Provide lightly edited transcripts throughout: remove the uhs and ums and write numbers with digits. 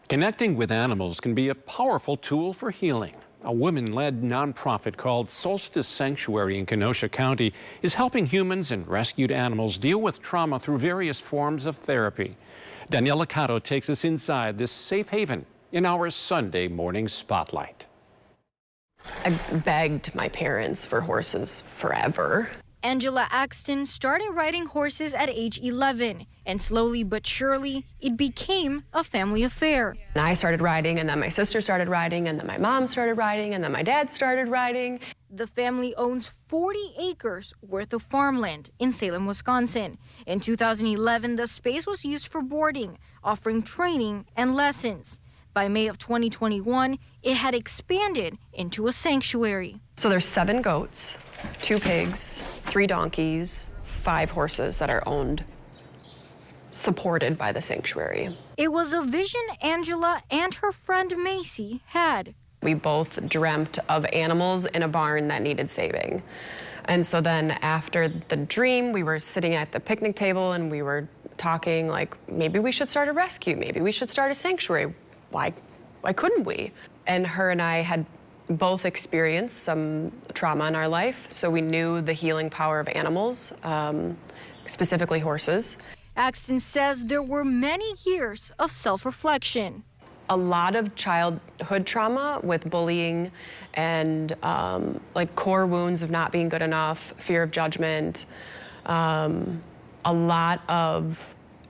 Connecting with animals can be a powerful tool for healing. A women-led nonprofit called Solstice Sanctuary in Kenosha County is helping humans and rescued animals deal with trauma through various forms of therapy. Daniela Cotto takes us inside this safe haven in our Sunday morning spotlight. I begged my parents for horses forever. Angela Axton started riding horses at age 11, and slowly but surely, it became a family affair. And I started riding, and then my sister started riding, and then my mom started riding, and then my dad started riding. The family owns 40 acres worth of farmland in Salem, Wisconsin. In 2011, the space was used for boarding, offering training and lessons. By May of 2021, it had expanded into a sanctuary. So there's 7 goats, 2 pigs, 3 donkeys, 5 horses that are owned, supported by the sanctuary. It was a vision Angela and her friend Macy had. We both dreamt of animals in a barn that needed saving. And so then after the dream, we were sitting at the picnic table and we were talking like, maybe we should start a rescue, maybe we should start a sanctuary. Why couldn't we? And her and I had both experienced some trauma in our life, so we knew the healing power of animals, specifically horses. Axton says there were many years of self-reflection. A lot of childhood trauma with bullying and like core wounds of not being good enough, fear of judgment, a lot of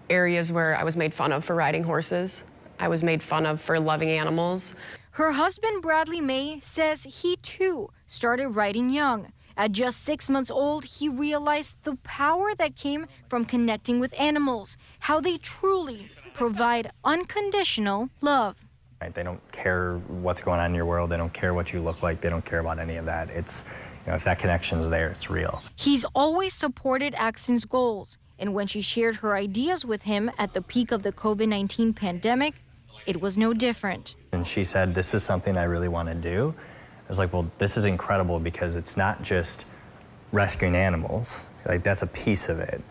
areas where I was made fun of for riding horses. I was made fun of for loving animals. Her husband, Bradley May, says he too started riding young. At just 6 months old, he realized the power that came from connecting with animals, how they truly provide unconditional love. Right, they don't care what's going on in your world. They don't care what you look like. They don't care about any of that. It's, if that connection is there, it's real. He's always supported Axton's goals. And when she shared her ideas with him at the peak of the COVID-19 pandemic, it was no different. And she said, this is something I really want to do. I was like, well, this is incredible because it's not just rescuing animals. Like, that's a piece of it.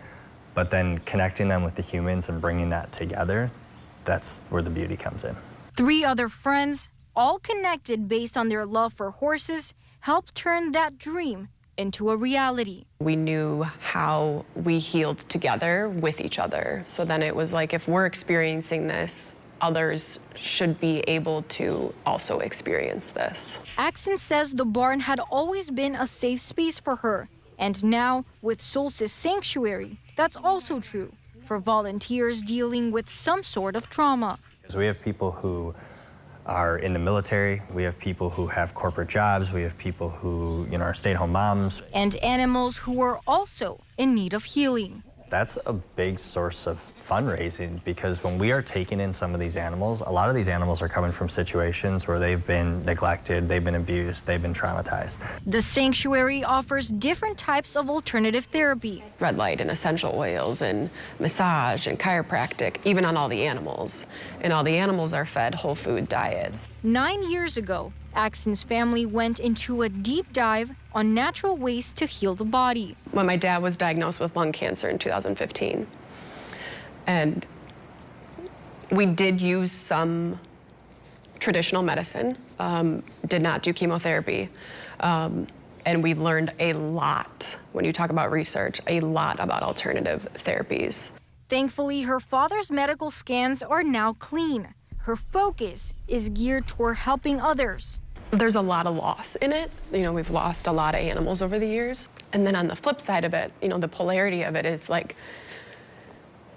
But then connecting them with the humans and bringing that together, that's where the beauty comes in. 3 other friends, all connected based on their love for horses, helped turn that dream into a reality. We knew how we healed together with each other. So then it was like, if we're experiencing this, others should be able to also experience this. Axton says the barn had always been a safe space for her. And now, with Solstice Sanctuary, that's also true for volunteers dealing with some sort of trauma. So we have people who are in the military, we have people who have corporate jobs, we have people who, are stay-at-home moms. And animals who are also in need of healing. That's a big source of fundraising because when we are taking in some of these animals, a lot of these animals are coming from situations where they've been neglected, they've been abused, they've been traumatized. The sanctuary offers different types of alternative therapy. Red light and essential oils and massage and chiropractic, even on all the animals. And all the animals are fed whole food diets. 9 years ago, Axton's family went into a deep dive on natural ways to heal the body. When my dad was diagnosed with lung cancer in 2015, and we did use some traditional medicine, did not do chemotherapy, and we learned a lot, when you talk about research, a lot about alternative therapies. Thankfully, her father's medical scans are now clean. Her focus is geared toward helping others. There's a lot of loss in it. We've lost a lot of animals over the years. And then on the flip side of it, the polarity of it is like,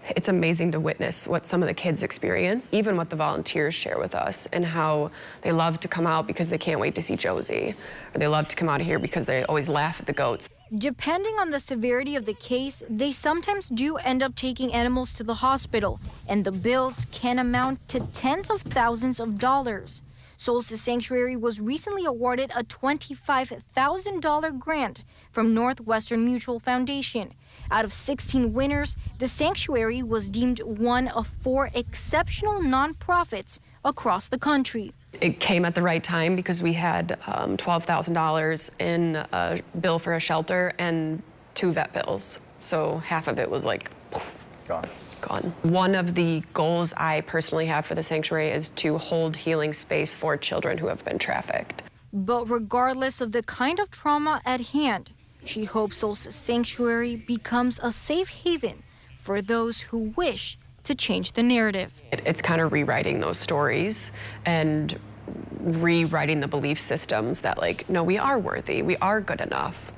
it's amazing to witness what some of the kids experience, even what the volunteers share with us, and how they love to come out because they can't wait to see Josie, or they love to come out here because they always laugh at the goats. Depending on the severity of the case, they sometimes do end up taking animals to the hospital, and the bills can amount to tens of thousands of dollars. Solstice Sanctuary was recently awarded a $25,000 grant from Northwestern Mutual Foundation. Out of 16 winners, the sanctuary was deemed one of 4 exceptional nonprofits across the country. It came at the right time because we had $12,000 in a bill for a shelter and 2 vet bills. So half of it was like, poof, gone. gone. One of the goals I personally have for the sanctuary is to hold healing space for children who have been trafficked. But regardless of the kind of trauma at hand, she hopes Solstice Sanctuary becomes a safe haven for those who wish to change the narrative. It's kind of rewriting those stories and rewriting the belief systems that, like, no, we are worthy, we are good enough.